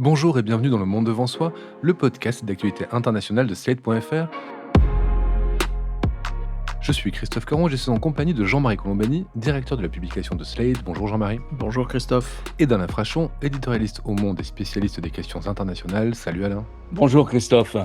Bonjour et bienvenue dans Le Monde Devant Soi, le podcast d'actualité internationale de Slate.fr. Je suis Christophe Caron et je suis en compagnie de Jean-Marie Colombani, directeur de la publication de Slate. Bonjour Jean-Marie. Bonjour Christophe. Et d'Alain Frachon, éditorialiste au Monde et spécialiste des questions internationales. Salut Alain. Bonjour Christophe.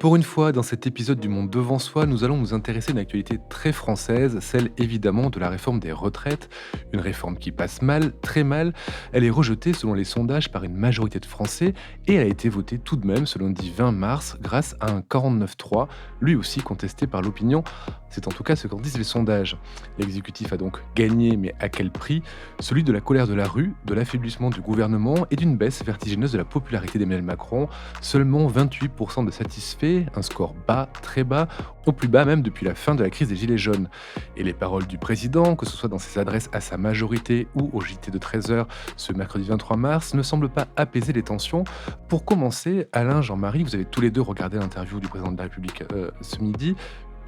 Pour une fois, dans cet épisode du Monde Devant Soi, nous allons nous intéresser à une actualité très française, celle évidemment de la réforme des retraites. Une réforme qui passe mal, très mal. Elle est rejetée selon les sondages par une majorité de Français et elle a été votée tout de même ce lundi 20 mars grâce à un 49-3, lui aussi contesté par l'opinion. C'est en tout cas ce qu'en disent les sondages. L'exécutif a donc gagné, mais à quel prix? Celui de la colère de la rue, de l'affaiblissement du gouvernement et d'une baisse vertigineuse de la popularité d'Emmanuel Macron. Seulement 28% de satisfaits, un score bas, très bas, au plus bas même depuis la fin de la crise des Gilets jaunes. Et les paroles du président, que ce soit dans ses adresses à sa majorité ou au JT de 13h ce mercredi 23 mars, ne semblent pas apaiser les tensions. Pour commencer, Alain, Jean-Marie, vous avez tous les deux regardé l'interview du président de la République ce midi.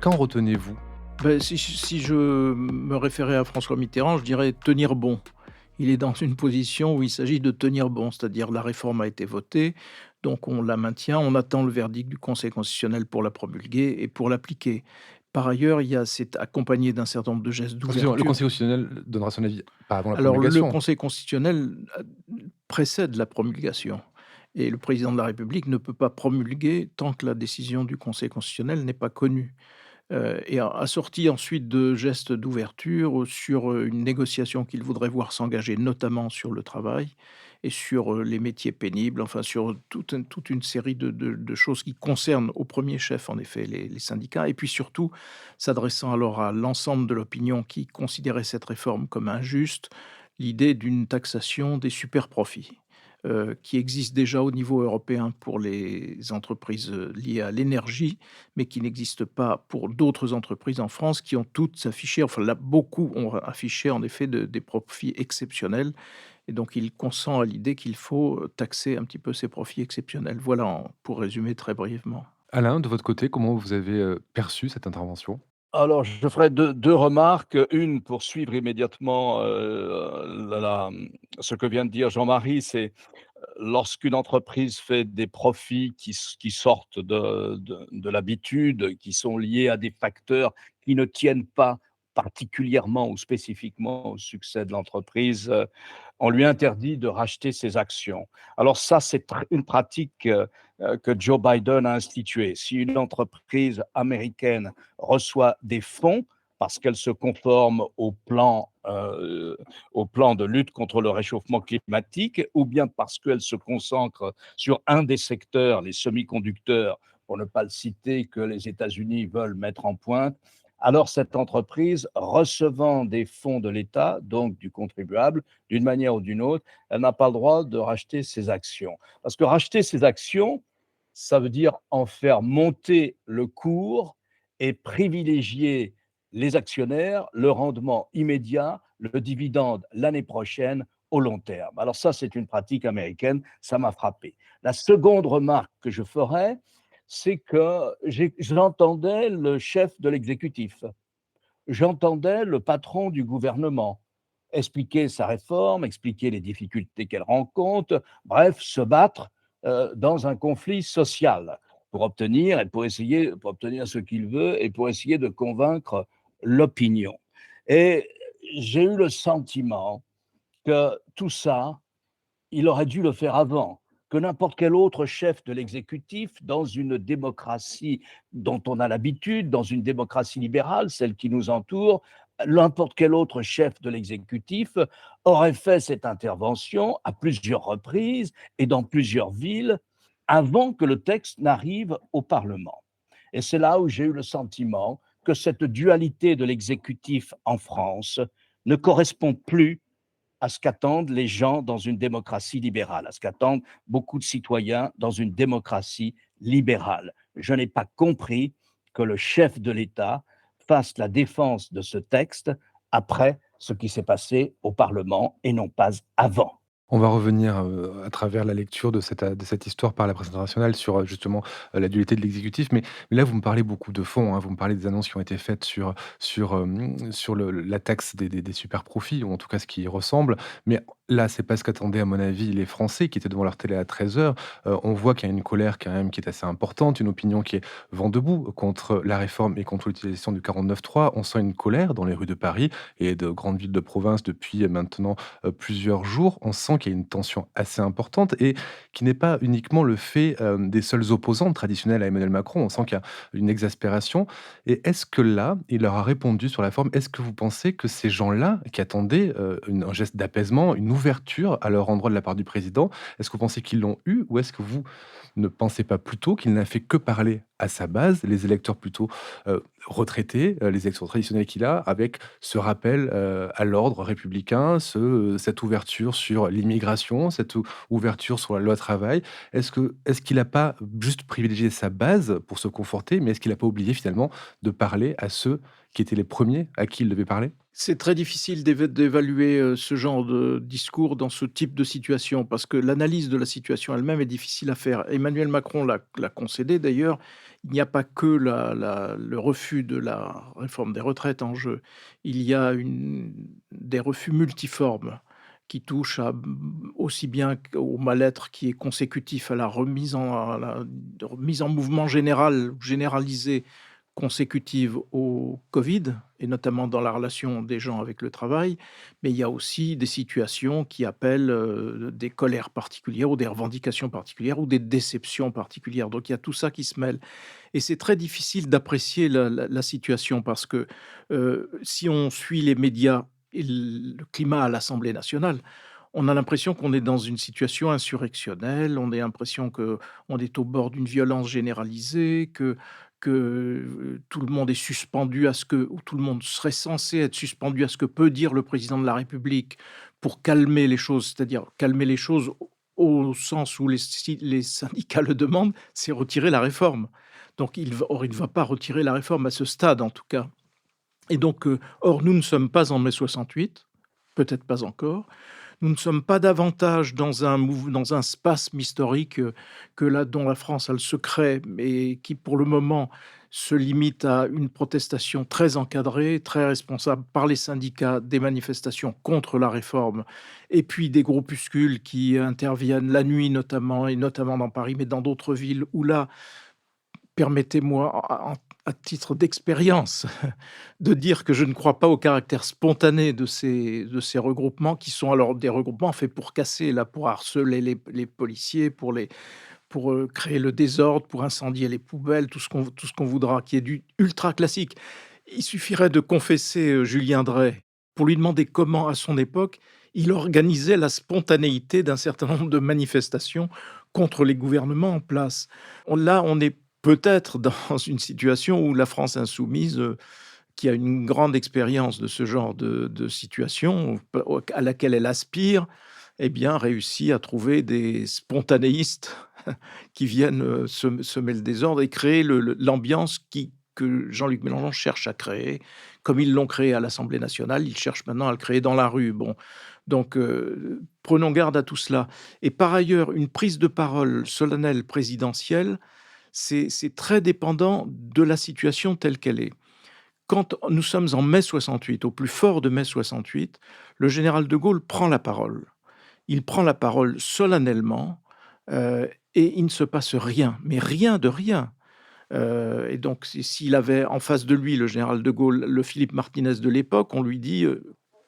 Qu'en retenez-vous? Si je me référais à François Mitterrand, je dirais tenir bon. Il est dans une position où il s'agit de tenir bon, c'est-à-dire la réforme a été votée, donc on la maintient, on attend le verdict du Conseil constitutionnel pour la promulguer et pour l'appliquer. Par ailleurs, c'est accompagné d'un certain nombre de gestes Excusez-moi, le d'ouverture. Conseil constitutionnel donnera son avis pas avant la Alors le promulgation. Conseil constitutionnel précède la promulgation et le président de la République ne peut pas promulguer tant que la décision du Conseil constitutionnel n'est pas connue. Et assorti ensuite de gestes d'ouverture sur, une négociation qu'il voudrait voir s'engager, notamment sur le travail et sur, les métiers pénibles, enfin sur toute une série de choses qui concernent au premier chef, en effet, les syndicats et puis surtout s'adressant alors à l'ensemble de l'opinion qui considérait cette réforme comme injuste, l'idée d'une taxation des superprofits, qui existe déjà au niveau européen pour les entreprises, liées à l'énergie, mais qui n'existe pas pour d'autres entreprises en France qui ont toutes affiché, enfin là, beaucoup ont affiché en effet des profits exceptionnels et donc il consent à l'idée qu'il faut, taxer un petit peu ces profits exceptionnels. Voilà pour résumer très brièvement. Alain, de votre côté, comment vous avez perçu cette intervention? Alors je ferai deux remarques. Une pour suivre immédiatement, ce que vient de dire Jean-Marie, c'est lorsqu'une entreprise fait des profits qui sortent de l'habitude, qui sont liés à des facteurs qui ne tiennent pas particulièrement ou spécifiquement au succès de l'entreprise, on lui interdit de racheter ses actions. Alors ça, c'est une pratique que Joe Biden a instituée. Si une entreprise américaine reçoit des fonds parce qu'elle se conforme au plan de lutte contre le réchauffement climatique, ou bien parce qu'elle se concentre sur un des secteurs, les semi-conducteurs, pour ne pas le citer, que les États-Unis veulent mettre en pointe, alors cette entreprise, recevant des fonds de l'État, donc du contribuable, d'une manière ou d'une autre, elle n'a pas le droit de racheter ses actions. Parce que racheter ses actions, ça veut dire en faire monter le cours et privilégier les actionnaires, le rendement immédiat, le dividende l'année prochaine au long terme. Alors ça, c'est une pratique américaine, ça m'a frappé. La seconde remarque que je ferai, c'est que j'entendais le chef de l'exécutif, j'entendais le patron du gouvernement expliquer sa réforme, expliquer les difficultés qu'elle rencontre, bref, se battre dans un conflit social pour obtenir ce qu'il veut et pour essayer de convaincre l'opinion. Et j'ai eu le sentiment que tout ça, il aurait dû le faire avant, que n'importe quel autre chef de l'exécutif, dans une démocratie dont on a l'habitude, dans une démocratie libérale, celle qui nous entoure, n'importe quel autre chef de l'exécutif aurait fait cette intervention à plusieurs reprises et dans plusieurs villes avant que le texte n'arrive au Parlement. Et c'est là où j'ai eu le sentiment que cette dualité de l'exécutif en France ne correspond plus à ce qu'attendent les gens dans une démocratie libérale, à ce qu'attendent beaucoup de citoyens dans une démocratie libérale. Je n'ai pas compris que le chef de l'État fasse la défense de ce texte après ce qui s'est passé au Parlement et non pas avant. On va revenir, à travers la lecture de cette histoire par la presse internationale sur, justement, la dualité de l'exécutif. Mais là, vous me parlez beaucoup de fond, hein. Vous me parlez des annonces qui ont été faites sur la taxe des super profits ou en tout cas ce qui y ressemble. Mais Là, c'est pas ce qu'attendaient, à mon avis, les Français qui étaient devant leur télé à 13h. On voit qu'il y a une colère quand même qui est assez importante, une opinion qui est vent debout contre la réforme et contre l'utilisation du 49.3. On sent une colère dans les rues de Paris et de grandes villes de province depuis maintenant, plusieurs jours. On sent qu'il y a une tension assez importante et qui n'est pas uniquement le fait, des seuls opposants traditionnels à Emmanuel Macron. On sent qu'il y a une exaspération et est-ce que là, il leur a répondu sur la forme? Est-ce que vous pensez que ces gens-là, qui attendaient, un geste d'apaisement, une ouverture à leur endroit de la part du président, est-ce que vous pensez qu'ils l'ont eu? Ou est-ce que vous ne pensez pas plutôt qu'il n'a fait que parler à sa base, les électeurs plutôt, retraités, les électeurs traditionnels qu'il a, avec ce rappel, à l'ordre républicain, cette ouverture sur l'immigration, cette ouverture sur la loi travail? Est-ce qu'il n'a pas juste privilégié sa base pour se conforter, mais est-ce qu'il n'a pas oublié finalement de parler à ceux qui étaient les premiers à qui il devait parler? C'est très difficile d'évaluer, ce genre de discours dans ce type de situation parce que l'analyse de la situation elle-même est difficile à faire. Emmanuel Macron l'a concédé d'ailleurs. Il n'y a pas que le refus de la réforme des retraites en jeu. Il y a des refus multiformes qui touchent aussi bien au mal-être qui est consécutif à la remise en mouvement généralisée consécutive au Covid et notamment dans la relation des gens avec le travail, mais il y a aussi des situations qui appellent, des colères particulières ou des revendications particulières ou des déceptions particulières. Donc il y a tout ça qui se mêle et c'est très difficile d'apprécier la situation parce que, si on suit les médias et le climat à l'Assemblée nationale, on a l'impression qu'on est dans une situation insurrectionnelle, on a l'impression qu'on est au bord d'une violence généralisée, que tout le monde est suspendu à ce que ou tout le monde serait censé être suspendu à ce que peut dire le président de la République pour calmer les choses. C'est-à-dire calmer les choses au sens où les syndicats le demandent, c'est retirer la réforme. Donc il ne va pas retirer la réforme à ce stade, en tout cas. Et donc, or nous ne sommes pas en mai 68, peut-être pas encore. Nous ne sommes pas davantage dans un spasme historique, dont la France a le secret, mais qui pour le moment se limite à une protestation très encadrée, très responsable par les syndicats, des manifestations contre la réforme et puis des groupuscules qui interviennent la nuit notamment et notamment dans Paris, mais dans d'autres villes où là, permettez-moi à titre d'expérience de dire que je ne crois pas au caractère spontané de ces regroupements qui sont alors des regroupements faits pour casser, là, pour harceler les policiers, créer le désordre, pour incendier les poubelles, tout ce qu'on voudra, qui est du ultra classique. Il suffirait de confesser, Julien Dray pour lui demander comment, à son époque, il organisait la spontanéité d'un certain nombre de manifestations contre les gouvernements en place. On est peut-être dans une situation où la France insoumise, qui a une grande expérience de ce genre de situation, à laquelle elle aspire, eh bien, réussit à trouver des spontanéistes qui viennent, semer le désordre et créer l'ambiance que Jean-Luc Mélenchon cherche à créer. Comme ils l'ont créé à l'Assemblée nationale, ils cherchent maintenant à le créer dans la rue. Bon, donc prenons garde à tout cela et par ailleurs, une prise de parole solennelle présidentielle, c'est très dépendant de la situation telle qu'elle est. Quand nous sommes en mai 68, au plus fort de mai 68, le général de Gaulle prend la parole. Il prend la parole solennellement, et il ne se passe rien, mais rien de rien. Et donc s'il avait en face de lui, le général de Gaulle, le Philippe Martinez de l'époque, on lui dit,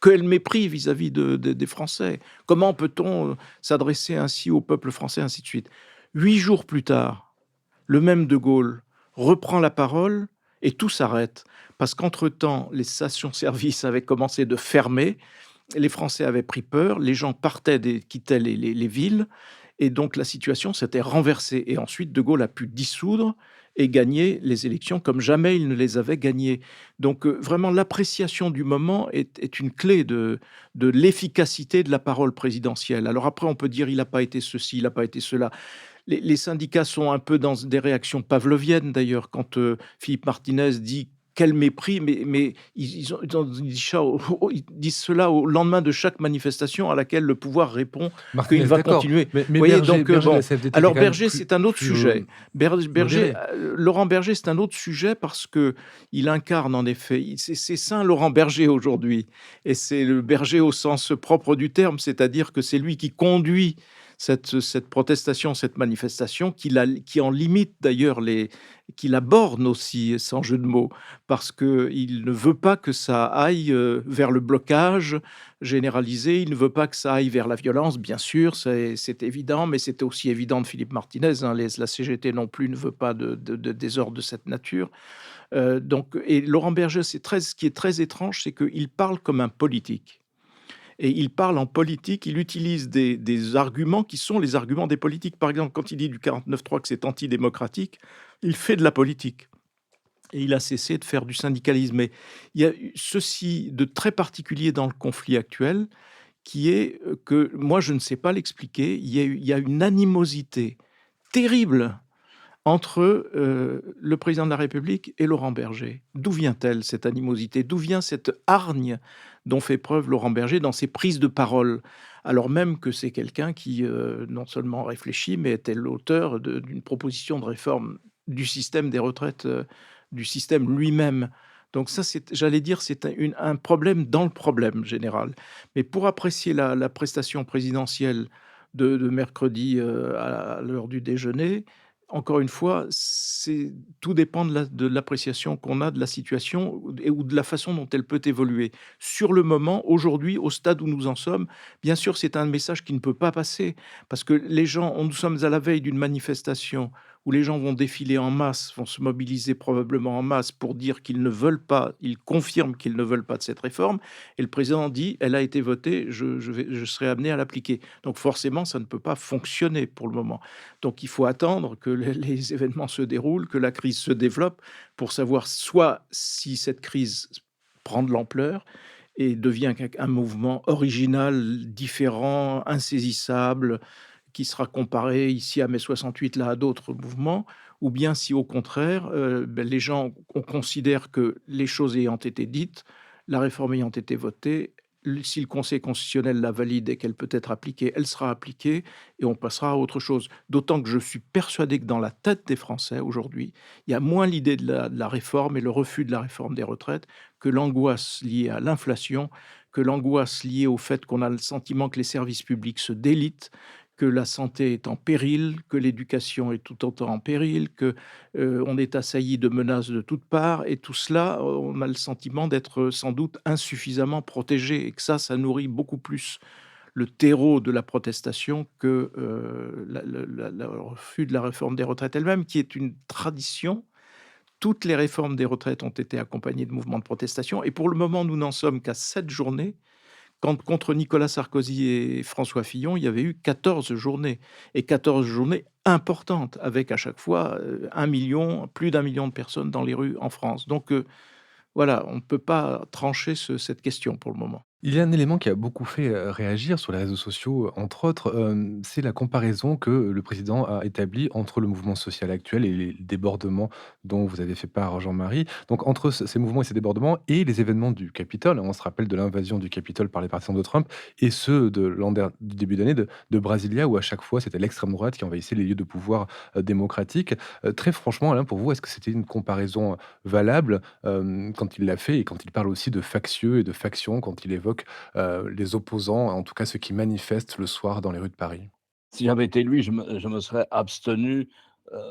quel mépris vis-à-vis des Français. Comment peut-on, s'adresser ainsi au peuple français, ainsi de suite. 8 jours plus tard, le même de Gaulle reprend la parole et tout s'arrête. Parce qu'entre-temps, les stations-service avaient commencé de fermer, les Français avaient pris peur, les gens quittaient les villes, et donc la situation s'était renversée. Et ensuite, de Gaulle a pu dissoudre et gagner les élections comme jamais il ne les avait gagnées. Donc vraiment, l'appréciation du moment est une clé de l'efficacité de la parole présidentielle. Alors après, on peut dire il n'a pas été ceci, il n'a pas été cela. Les syndicats sont un peu dans des réactions pavloviennes d'ailleurs. Quand Philippe Martinez dit quel mépris, mais ils ont dit ça ils disent cela au lendemain de chaque manifestation à laquelle le pouvoir répond qu'il Martinez, va d'accord, continuer. mais Vous voyez? Berger Donc Berger de la bon, CFDT était alors quand même Berger, c'est un autre plus, sujet. Berger, modéré. Laurent Berger, c'est un autre sujet parce qu'il incarne en effet c'est saint Laurent Berger aujourd'hui et c'est le berger au sens propre du terme, c'est-à-dire que c'est lui qui conduit cette protestation, cette manifestation, qui en limite d'ailleurs qui la borne aussi, sans jeu de mots, parce qu'il ne veut pas que ça aille vers le blocage généralisé, il ne veut pas que ça aille vers la violence, bien sûr, c'est évident, mais c'était aussi évident de Philippe Martinez, hein, la CGT non plus ne veut pas de désordre de cette nature. Et Laurent Berger, ce qui est très étrange, c'est qu'il parle comme un politique. Et il parle en politique, il utilise des arguments qui sont les arguments des politiques. Par exemple, quand il dit du 49.3 que c'est antidémocratique, il fait de la politique. Et il a cessé de faire du syndicalisme. Mais il y a ceci de très particulier dans le conflit actuel, qui est que moi, je ne sais pas l'expliquer. Il y a une animosité terrible entre le président de la République et Laurent Berger. D'où vient-elle cette animosité? D'où vient cette hargne dont fait preuve Laurent Berger dans ses prises de parole? Alors même que c'est quelqu'un qui non seulement réfléchit, mais était l'auteur d'une proposition de réforme du système des retraites, du système lui-même. Donc ça, j'allais dire, c'est un problème dans le problème général. Mais pour apprécier la prestation présidentielle de mercredi à l'heure du déjeuner, encore une fois, tout dépend de l'appréciation qu'on a de la situation ou de la façon dont elle peut évoluer. Sur le moment, aujourd'hui, au stade où nous en sommes, bien sûr, c'est un message qui ne peut pas passer parce que nous sommes à la veille d'une manifestation où les gens vont défiler en masse, vont se mobiliser probablement en masse pour dire qu'ils ne veulent pas, ils confirment qu'ils ne veulent pas de cette réforme. Et le président dit, elle a été votée, je serai amené à l'appliquer. Donc forcément, ça ne peut pas fonctionner pour le moment. Donc il faut attendre que les événements se déroulent, que la crise se développe pour savoir soit si cette crise prend de l'ampleur et devient un mouvement original, différent, insaisissable, qui sera comparé ici à mai 68, là à d'autres mouvements, ou bien si au contraire, les gens, on considère que les choses ayant été dites, la réforme ayant été votée, si le Conseil constitutionnel la valide et qu'elle peut être appliquée, elle sera appliquée et on passera à autre chose. D'autant que je suis persuadé que dans la tête des Français aujourd'hui, il y a moins l'idée de la réforme et le refus de la réforme des retraites que l'angoisse liée à l'inflation, que l'angoisse liée au fait qu'on a le sentiment que les services publics se délitent, que la santé est en péril, que l'éducation est tout autant en péril, que on est assailli de menaces de toutes parts et tout cela, on a le sentiment d'être sans doute insuffisamment protégé et que ça nourrit beaucoup plus le terreau de la protestation que, le refus de la réforme des retraites elle-même, qui est une tradition. Toutes les réformes des retraites ont été accompagnées de mouvements de protestation et pour le moment, nous n'en sommes qu'à 7 journées quand contre Nicolas Sarkozy et François Fillon, il y avait eu 14 journées et 14 journées importantes avec à chaque fois, 1 000 000, plus d'1 million de personnes dans les rues en France. Donc, voilà, on ne peut pas trancher cette question pour le moment. Il y a un élément qui a beaucoup fait, réagir sur les réseaux sociaux, entre autres, c'est la comparaison que le président a établie entre le mouvement social actuel et les débordements dont vous avez fait part, Jean-Marie. Donc entre ces mouvements et ces débordements et les événements du Capitole, on se rappelle de l'invasion du Capitole par les partisans de Trump et ceux de du début d'année de Brasilia où à chaque fois c'était l'extrême droite qui envahissait les lieux de pouvoir, démocratiques. Très franchement, Alain, pour vous, est-ce que c'était une comparaison valable, quand il l'a fait et quand il parle aussi de factieux et de factions, quand il évoque les opposants, en tout cas ceux qui manifestent le soir dans les rues de Paris? Si j'avais été lui, je me serais abstenu,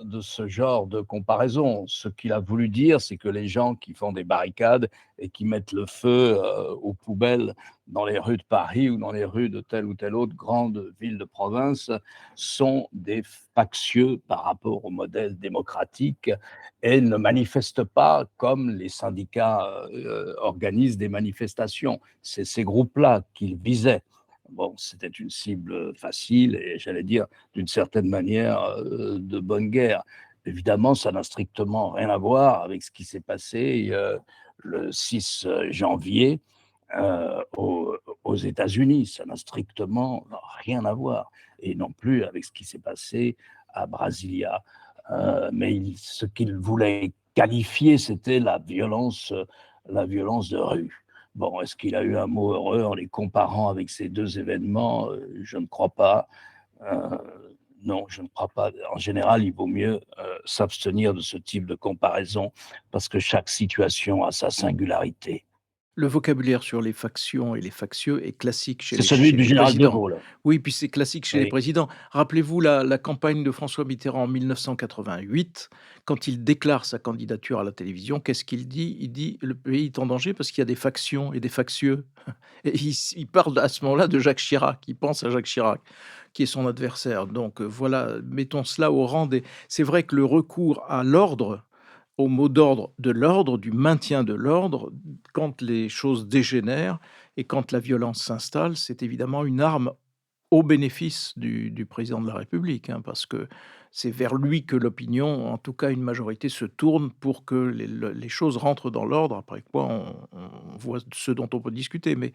de ce genre de comparaison. Ce qu'il a voulu dire, c'est que les gens qui font des barricades et qui mettent le feu, aux poubelles dans les rues de Paris ou dans les rues de telle ou telle autre grande ville de province sont des factieux par rapport au modèle démocratique et ne manifestent pas comme les syndicats, organisent des manifestations. C'est ces groupes-là qu'il visait. Bon, c'était une cible facile et j'allais dire d'une certaine manière de bonne guerre. Évidemment, ça n'a strictement rien à voir avec ce qui s'est passé le 6 janvier aux États-Unis. Ça n'a strictement rien à voir et non plus avec ce qui s'est passé à Brasilia. Mais ce qu'il voulait qualifié, c'était la violence de rue. Bon, est-ce qu'il a eu un mot heureux en les comparant avec ces 2 événements? Je ne crois pas. Heu, non, je ne crois pas. En général, il vaut mieux, s'abstenir de ce type de comparaison parce que chaque situation a sa singularité. Le vocabulaire sur les factions et les factieux est classique C'est celui chez du les général de présidents. Gaulle. Oui, puis c'est classique chez les Oui. présidents. Rappelez-vous la campagne de François Mitterrand en 1988, quand il déclare sa candidature à la télévision, qu'est-ce qu'il dit? Il dit: «Le pays est en danger parce qu'il y a des factions et des factieux». Et il parle à ce moment-là de Jacques Chirac, il pense à Jacques Chirac, qui est son adversaire. Donc, voilà, mettons cela au rang des c'est vrai que le recours à l'ordre, au mot d'ordre, de l'ordre, du maintien de l'ordre, quand les choses dégénèrent et quand la violence s'installe, c'est évidemment une arme au bénéfice du président de la République, hein, parce que c'est vers lui que l'opinion, en tout cas une majorité, se tourne pour que les choses rentrent dans l'ordre, après quoi on voit ce dont on peut discuter. Mais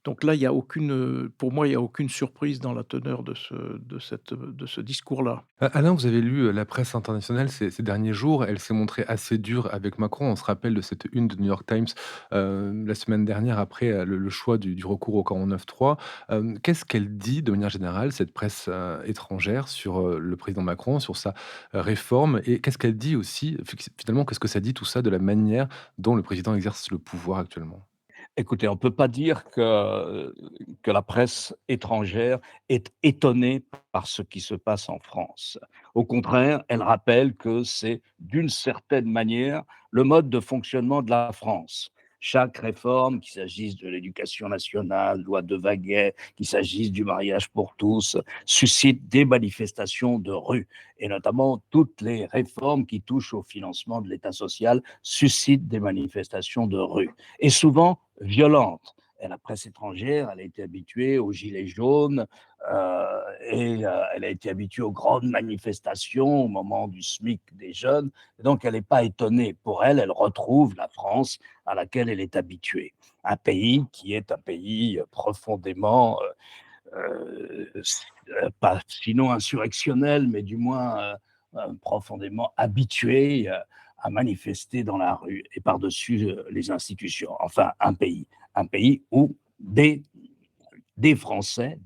donc là, il y a aucune, pour moi, il y a aucune surprise dans la teneur de ce discours-là. Alain, vous avez lu, la presse internationale ces derniers jours. Elle s'est montrée assez dure avec Macron. On se rappelle de cette une de New York Times, la semaine dernière après, le choix du recours au 49.3. Qu'est-ce qu'elle dit de manière générale, cette presse, étrangère sur, le président Macron, sur sa, réforme? Et qu'est-ce qu'elle dit aussi, finalement, qu'est-ce que ça dit tout ça de la manière dont le président exerce le pouvoir actuellement? Écoutez, on ne peut pas dire que la presse étrangère est étonnée par ce qui se passe en France. Au contraire, elle rappelle que c'est, d'une certaine manière, le mode de fonctionnement de la France. Chaque réforme, qu'il s'agisse de l'éducation nationale, loi de Vaguet, qu'il s'agisse du mariage pour tous, suscite des manifestations de rue. Et notamment, toutes les réformes qui touchent au financement de l'État social suscitent des manifestations de rue. Et souvent, violente. Et la presse étrangère, elle a été habituée aux gilets jaunes, elle a été habituée aux grandes manifestations au moment du SMIC des jeunes. Et donc, elle n'est pas étonnée. Pour elle, elle retrouve la France à laquelle elle est habituée. Un pays qui est un pays profondément, pas sinon insurrectionnel, mais du moins profondément habitué à manifester dans la rue et par-dessus les institutions. Enfin, un pays où des Français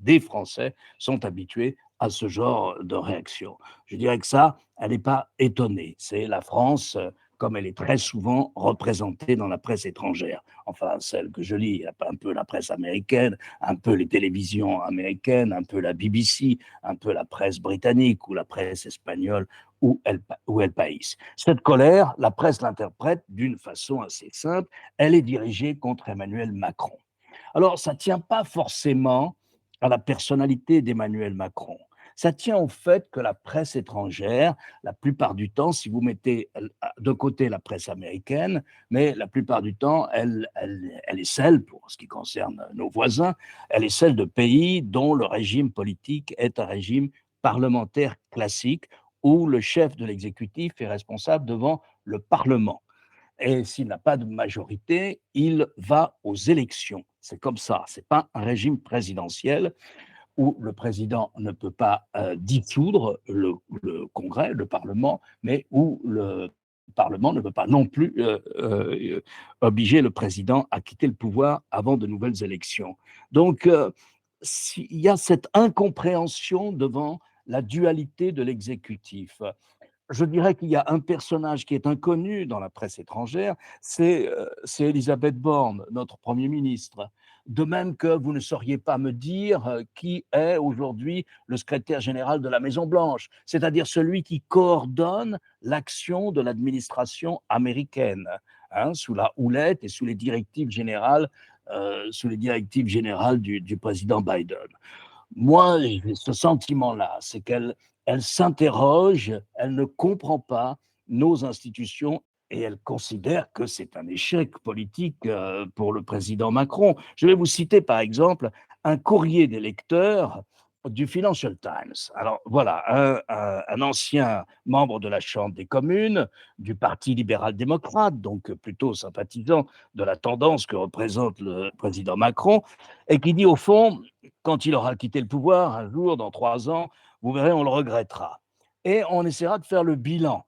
sont habitués à ce genre de réaction. Je dirais que ça, elle n'est pas étonnée. C'est la France, comme elle est très souvent représentée dans la presse étrangère. Enfin, celle que je lis, un peu la presse américaine, un peu les télévisions américaines, un peu la BBC, un peu la presse britannique ou la presse espagnole ou El País. Cette colère, la presse l'interprète d'une façon assez simple. Elle est dirigée contre Emmanuel Macron. Alors, ça ne tient pas forcément à la personnalité d'Emmanuel Macron. Ça tient au fait que la presse étrangère, la plupart du temps, si vous mettez de côté la presse américaine, mais la plupart du temps, elle est celle, pour ce qui concerne nos voisins, elle est celle de pays dont le régime politique est un régime parlementaire classique, où le chef de l'exécutif est responsable devant le Parlement. Et s'il n'a pas de majorité, il va aux élections. C'est comme ça. C'est pas un régime présidentiel où le président ne peut pas dissoudre le Congrès, le Parlement, mais où le Parlement ne peut pas non plus obliger le président à quitter le pouvoir avant de nouvelles élections. Donc, il y a cette incompréhension devant la dualité de l'exécutif. Je dirais qu'il y a un personnage qui est inconnu dans la presse étrangère, c'est Élisabeth Borne, notre Premier ministre. De même que vous ne sauriez pas me dire, qui est aujourd'hui le secrétaire général de la Maison Blanche, c'est-à-dire celui qui coordonne l'action de l'administration américaine, hein, sous la houlette et sous les directives générales du président Biden. Moi, j'ai ce sentiment-là, c'est qu'elle s'interroge, elle ne comprend pas nos institutions et elle considère que c'est un échec politique pour le président Macron. Je vais vous citer par exemple un courrier des lecteurs du Financial Times. Alors voilà, un ancien membre de la Chambre des communes, du Parti libéral-démocrate, donc plutôt sympathisant de la tendance que représente le président Macron, et qui dit au fond, quand il aura quitté le pouvoir, un jour, dans 3 ans, vous verrez, on le regrettera. Et on essaiera de faire le bilan.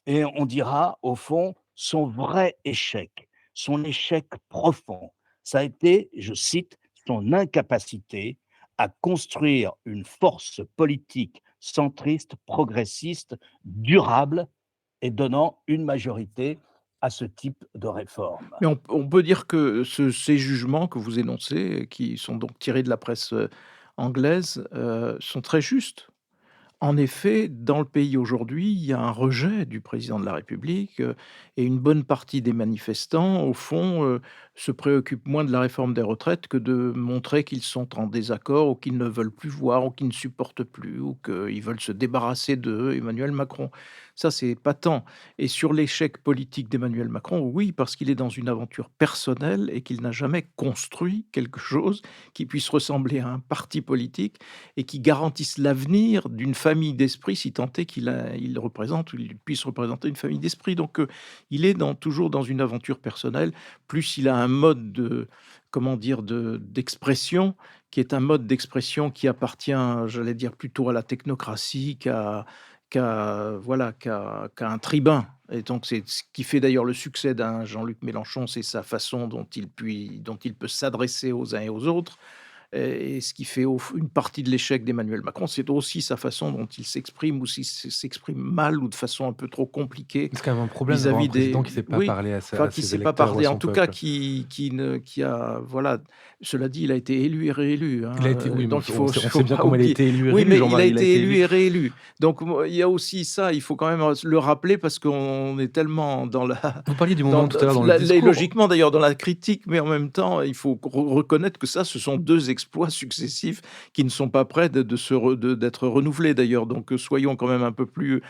et on dira, au fond, son vrai échec, son échec profond, ça a été, je cite, son incapacité à construire une force politique centriste, progressiste, durable et donnant une majorité à ce type de réforme. Mais on peut dire que ces jugements que vous énoncez, qui sont donc tirés de la presse, anglaise, sont très justes. En effet, dans le pays aujourd'hui, il y a un rejet du président de la République, et une bonne partie des manifestants, au fond, se préoccupent moins de la réforme des retraites que de montrer qu'ils sont en désaccord ou qu'ils ne veulent plus voir ou qu'ils ne supportent plus ou qu'ils veulent se débarrasser de Emmanuel Macron. Ça, c'est patent. Et sur l'échec politique d'Emmanuel Macron, oui, parce qu'il est dans une aventure personnelle et qu'il n'a jamais construit quelque chose qui puisse ressembler à un parti politique et qui garantissent l'avenir d'une famille d'esprit, si tant est il représente ou il puisse représenter une famille d'esprit. Donc, il est toujours dans une aventure personnelle, plus il a un mode de, comment dire, d'expression, qui est un mode d'expression qui appartient, j'allais dire, plutôt à la technocratie qu'à un tribun. Et donc, c'est ce qui fait d'ailleurs le succès d'un Jean-Luc Mélenchon, c'est sa façon dont il peut s'adresser aux uns et aux autres. Et ce qui fait une partie de l'échec d'Emmanuel Macron, c'est aussi sa façon dont il s'exprime ou s'il s'exprime mal ou de façon un peu trop compliquée C'est quand même un problème d'avoir un vis-à-vis président des qui ne sait pas oui, parler enfin, à qui ses sait pas électeurs ou à parler, en son tout cas peuple. qui a voilà, cela dit, il a été élu et réélu, Il a hein, été oui, mais donc il on faut sait bien pas comment il a oublier. été élu et Oui, réélu, mais il a Jean-Marie, il a été été élu élu. et réélu. Donc moi, il y a aussi ça, il faut quand même le rappeler parce qu'on est tellement dans la Vous parliez du moment dans tout à l'heure dans le et discours. logiquement d'ailleurs dans la critique, mais en même temps, il faut reconnaître que ça, ce sont 2 exploits successifs qui ne sont pas prêts d'être renouvelés d'ailleurs. Donc, soyons quand même un peu plus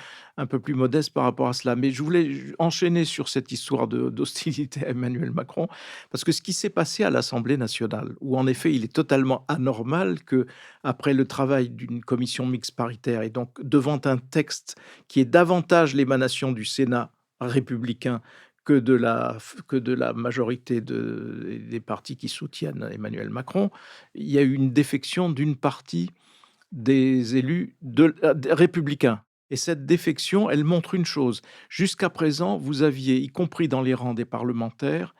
modestes par rapport à cela. Mais je voulais enchaîner sur cette histoire d'hostilité à Emmanuel Macron, parce que ce qui s'est passé à l'Assemblée nationale, où en effet il est totalement anormal que, après le travail d'une commission mixte paritaire et donc devant un texte qui est davantage l'émanation du Sénat républicain que de la majorité des partis qui soutiennent Emmanuel Macron, il y a eu une défection d'une partie des élus des républicains. Et cette défection, elle montre une chose. Jusqu'à présent, vous aviez, y compris dans les rangs des parlementaires,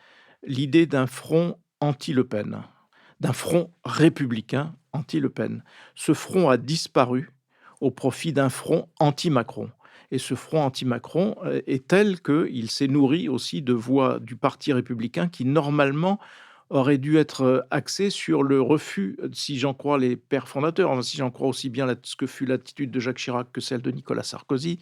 l'idée d'un front anti-Le Pen, d'un front républicain anti-Le Pen. Ce front a disparu au profit d'un front anti-Macron. Et ce front anti-Macron est tel qu'il s'est nourri aussi de voix du Parti républicain qui, normalement, aurait dû être, axé sur le refus, si j'en crois les pères fondateurs, hein, si j'en crois aussi bien ce que fut l'attitude de Jacques Chirac que celle de Nicolas Sarkozy,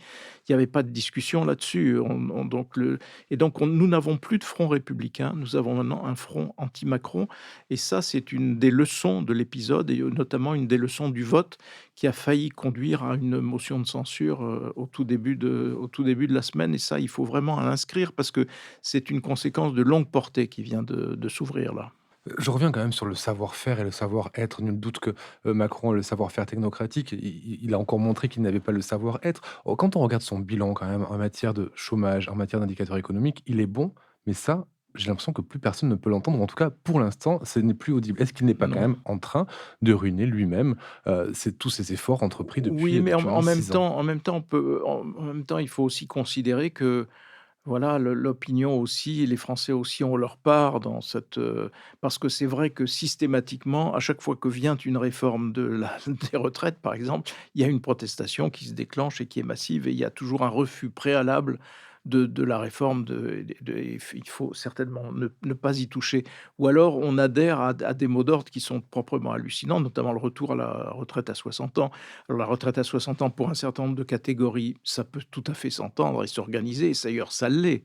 il n'y avait pas de discussion là-dessus. Nous n'avons plus de front républicain, nous avons maintenant un front anti-Macron et ça, c'est une des leçons de l'épisode et notamment une des leçons du vote qui a failli conduire à une motion de censure, au tout début de la semaine et ça, il faut vraiment l'inscrire parce que c'est une conséquence de longue portée qui vient de s'ouvrir là. Je reviens quand même sur le savoir-faire et le savoir-être. Nul doute que, Macron a le savoir-faire technocratique. Il a encore montré qu'il n'avait pas le savoir-être. Oh, quand on regarde son bilan quand même en matière de chômage, en matière d'indicateurs économiques, il est bon, mais ça, j'ai l'impression que plus personne ne peut l'entendre. En tout cas, pour l'instant, ce n'est plus audible. Est-ce qu'il n'est pas quand Non. même en train de ruiner lui-même, c'est tous ses efforts entrepris Oui, mais depuis maintenant 6 ans? en même temps, en même temps, il faut aussi considérer que voilà, l'opinion aussi, les Français aussi ont leur part dans cette, parce que c'est vrai que systématiquement, à chaque fois que vient une réforme des retraites, par exemple, il y a une protestation qui se déclenche et qui est massive et il y a toujours un refus préalable de la réforme il faut certainement ne pas y toucher. Ou alors on adhère à des mots d'ordre qui sont proprement hallucinants, notamment le retour à la retraite à 60 ans. Alors la retraite à 60 ans pour un certain nombre de catégories, ça peut tout à fait s'entendre et s'organiser, et d'ailleurs ça l'est.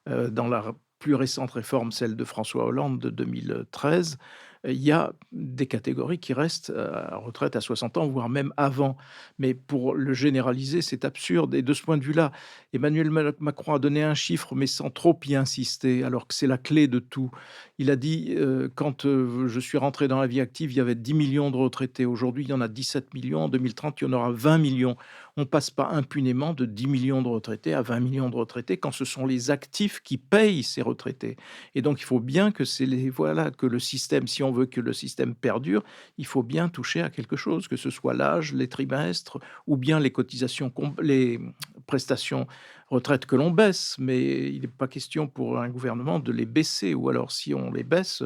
Dans la plus récente réforme, celle de François Hollande de 2013, il y a des catégories qui restent, à retraite à 60 ans, voire même avant. Mais pour le généraliser, c'est absurde et de ce point de vue-là, Emmanuel Macron a donné un chiffre, mais sans trop y insister, alors que c'est la clé de tout. Il a dit, quand, je suis rentré dans la vie active, il y avait 10 millions de retraités. Aujourd'hui, il y en a 17 millions. En 2030, il y en aura 20 millions. On passe pas impunément de 10 millions de retraités à 20 millions de retraités quand ce sont les actifs qui payent ces retraités. Et donc il faut bien que c'est les voilà, que le système, si on on veut que le système perdure, il faut bien toucher à quelque chose, que ce soit l'âge, les trimestres ou bien les cotisations les prestations retraite que l'on baisse. Mais il n'est pas question pour un gouvernement de les baisser, ou alors si on les baisse,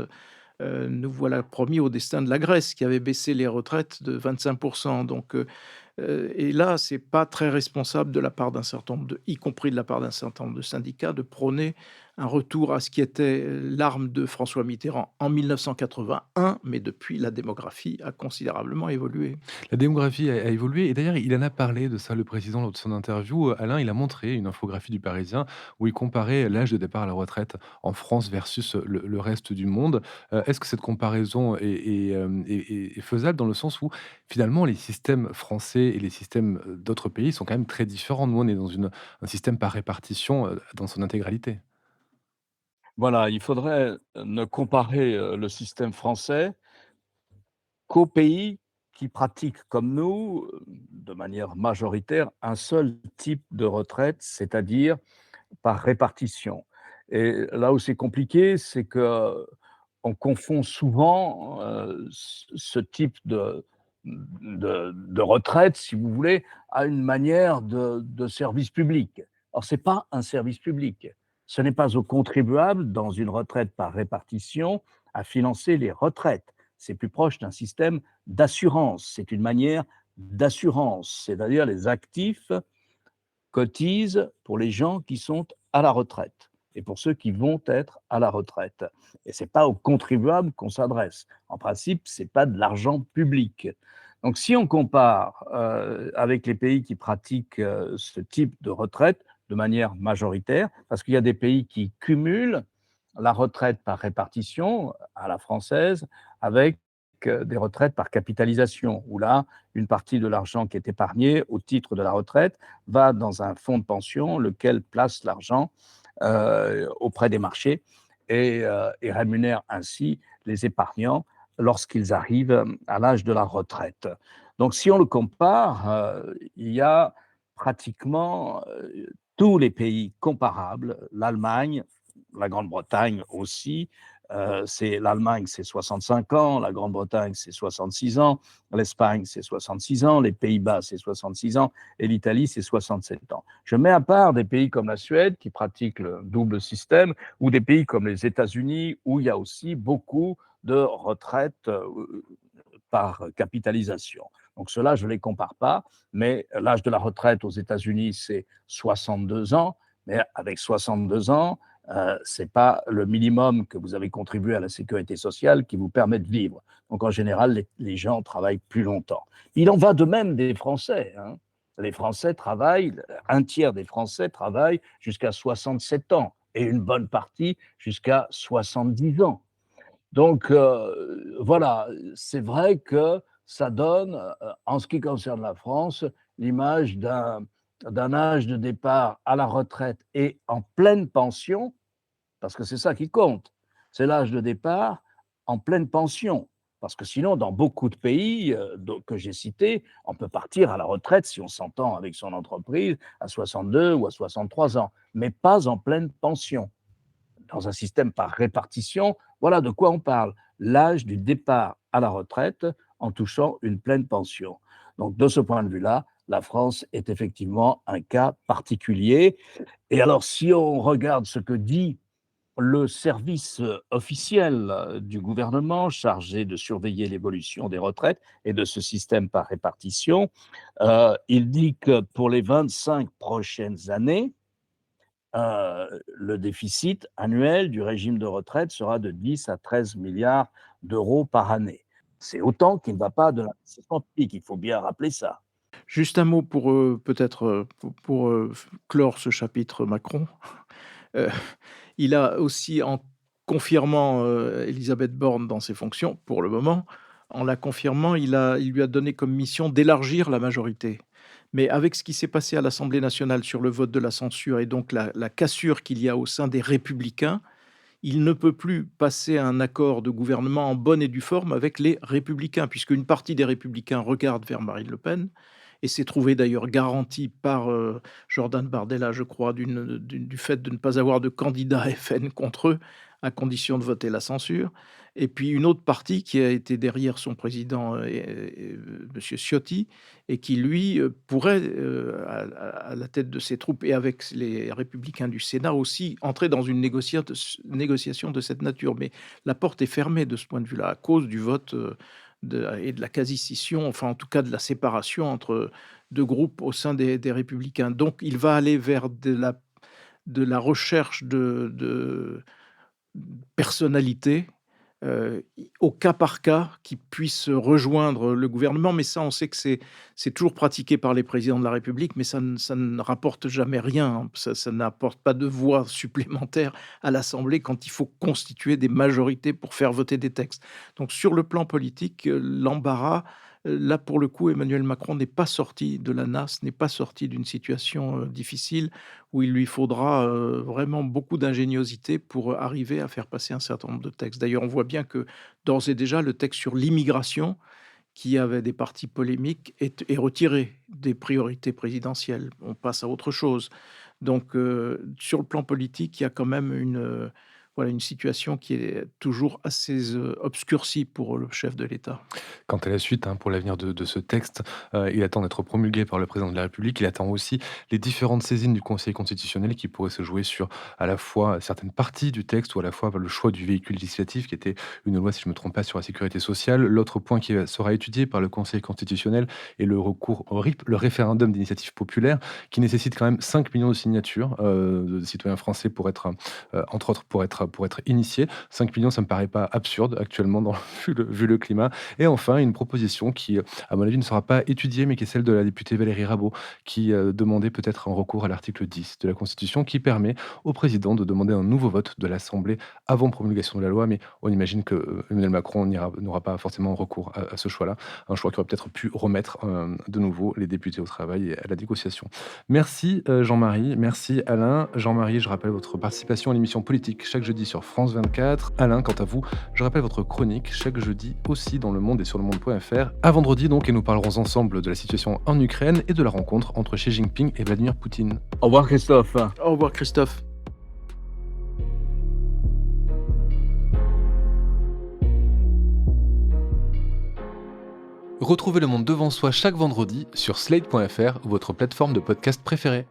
nous voilà promis au destin de la Grèce qui avait baissé les retraites de 25. Donc et là, c'est pas très responsable de la part d'un certain nombre y compris de la part d'un certain nombre de syndicats, de prôner un retour à ce qui était l'arme de François Mitterrand en 1981, mais depuis, la démographie a considérablement évolué. La démographie a évolué et d'ailleurs, il en a parlé de ça, le président, lors de son interview. Alain, il a montré une infographie du Parisien où il comparait l'âge de départ à la retraite en France versus le reste du monde. Est-ce que cette comparaison est faisable dans le sens où, finalement, les systèmes français et les systèmes, d'autres pays sont quand même très différents? Nous, on est dans un système par répartition, dans son intégralité. Voilà, il faudrait ne comparer, le système français qu'aux pays qui pratiquent comme nous, de manière majoritaire, un seul type de retraite, c'est-à-dire par répartition. Et là où c'est compliqué, c'est que on confond souvent, ce type de retraite, si vous voulez, à une manière de service public. Or, c'est pas un service public. Ce n'est pas aux contribuables, dans une retraite par répartition, à financer les retraites. C'est plus proche d'un système d'assurance. C'est une manière d'assurance, c'est-à-dire les actifs cotisent pour les gens qui sont à la retraite et pour ceux qui vont être à la retraite. Et c'est pas aux contribuables qu'on s'adresse. En principe, c'est pas de l'argent public. Donc, si on compare avec les pays qui pratiquent ce type de retraite de manière majoritaire, parce qu'il y a des pays qui cumulent la retraite par répartition à la française avec des retraites par capitalisation, où là, une partie de l'argent qui est épargné au titre de la retraite va dans un fonds de pension, lequel place l'argent auprès des marchés et rémunère ainsi les épargnants lorsqu'ils arrivent à l'âge de la retraite. Donc, si on le compare, il y a pratiquement tous les pays comparables, l'Allemagne, la Grande-Bretagne aussi. C'est l'Allemagne, c'est 65 ans, la Grande-Bretagne, c'est 66 ans, l'Espagne, c'est 66 ans, les Pays-Bas, c'est 66 ans, et l'Italie, c'est 67 ans. Je mets à part des pays comme la Suède, qui pratiquent le double système, ou des pays comme les États-Unis, où il y a aussi beaucoup de retraites par capitalisation. Donc cela, je ne les compare pas, mais l'âge de la retraite aux États-Unis, c'est 62 ans, mais avec 62 ans, ce n'est pas le minimum que vous avez contribué à la sécurité sociale qui vous permet de vivre. Donc en général, les gens travaillent plus longtemps. Il en va de même des Français, hein. Les Français travaillent, un tiers des Français travaillent jusqu'à 67 ans et une bonne partie jusqu'à 70 ans. Donc, voilà, c'est vrai que ça donne, en ce qui concerne la France, l'image d'un âge de départ à la retraite et en pleine pension, parce que c'est ça qui compte. C'est l'âge de départ en pleine pension. Parce que sinon, dans beaucoup de pays que j'ai cités, on peut partir à la retraite, si on s'entend avec son entreprise, à 62 ou à 63 ans, mais pas en pleine pension dans un système par répartition, voilà de quoi on parle. L'âge du départ à la retraite en touchant une pleine pension. Donc, de ce point de vue-là, la France est effectivement un cas particulier. Et alors, si on regarde ce que dit le service officiel du gouvernement chargé de surveiller l'évolution des retraites et de ce système par répartition, il dit que pour les 25 prochaines années, le déficit annuel du régime de retraite sera de 10 à 13 milliards d'euros par année. C'est autant qu'il ne va pas de l'investissement public, il faut bien rappeler ça. Juste un mot pour, peut-être, clore ce chapitre Macron. Heu, il a aussi, en confirmant, Élisabeth Borne dans ses fonctions, pour le moment, en la confirmant, il lui a donné comme mission d'élargir la majorité. Mais avec ce qui s'est passé à l'Assemblée nationale sur le vote de la censure et donc la cassure qu'il y a au sein des Républicains, il ne peut plus passer à un accord de gouvernement en bonne et due forme avec les Républicains, puisqu'une partie des Républicains regarde vers Marine Le Pen et s'est trouvé d'ailleurs garanti par, Jordan Bardella, je crois, du fait de ne pas avoir de candidat FN contre eux à condition de voter la censure. Et puis une autre partie qui a été derrière son président, monsieur Ciotti, et qui lui, pourrait, à la tête de ses troupes et avec les Républicains du Sénat aussi, entrer dans une négociation de cette nature. Mais la porte est fermée de ce point de vue-là, à cause du vote, et de la quasi-scission, enfin en tout cas de la séparation entre 2 groupes au sein des Républicains. Donc il va aller vers de la recherche de personnalités, au cas par cas, qui puissent rejoindre le gouvernement. Mais ça, on sait que c'est toujours pratiqué par les présidents de la République, mais ça ne rapporte jamais rien, hein. Ça n'apporte pas de voix supplémentaires à l'Assemblée quand il faut constituer des majorités pour faire voter des textes. Donc sur le plan politique, l'embarras, là, pour le coup, Emmanuel Macron n'est pas sorti de la nasse, n'est pas sorti d'une situation, difficile où il lui faudra, vraiment beaucoup d'ingéniosité pour arriver à faire passer un certain nombre de textes. D'ailleurs, on voit bien que, d'ores et déjà, le texte sur l'immigration, qui avait des parties polémiques, est retiré des priorités présidentielles. On passe à autre chose. Donc, sur le plan politique, il y a quand même voilà, une situation qui est toujours assez, obscurcie pour le chef de l'État. Quant à la suite, pour l'avenir de ce texte, il attend d'être promulgué par le président de la République. Il attend aussi les différentes saisines du Conseil constitutionnel qui pourraient se jouer sur, à la fois, certaines parties du texte ou à la fois, le choix du véhicule législatif qui était une loi, si je ne me trompe pas, sur la sécurité sociale. L'autre point qui, sera étudié par le Conseil constitutionnel est le recours au RIP, le référendum d'initiative populaire, qui nécessite quand même 5 millions de signatures, de citoyens français pour être, entre autres, pour être initiés. 5 millions, ça me paraît pas absurde actuellement vu le climat. Et enfin, une proposition qui, à mon avis, ne sera pas étudiée, mais qui est celle de la députée Valérie Rabault, qui demandait peut-être un recours à l'article 10 de la Constitution, qui permet au président de demander un nouveau vote de l'Assemblée avant promulgation de la loi. Mais on imagine que Emmanuel Macron n'aura pas forcément recours à ce choix-là, un choix qui aurait peut-être pu remettre de nouveau les députés au travail et à la négociation. Merci Jean-Marie, merci Alain. Jean-Marie, je rappelle votre participation à l'émission politique chaque jeudi sur France 24. Alain, quant à vous, je rappelle votre chronique chaque jeudi aussi dans Le Monde et sur lemonde.fr. À vendredi donc, et nous parlerons ensemble de la situation en Ukraine et de la rencontre entre Xi Jinping et Vladimir Poutine. Au revoir Christophe. Au revoir Christophe. Retrouvez Le Monde devant soi chaque vendredi sur slate.fr ou votre plateforme de podcast préférée.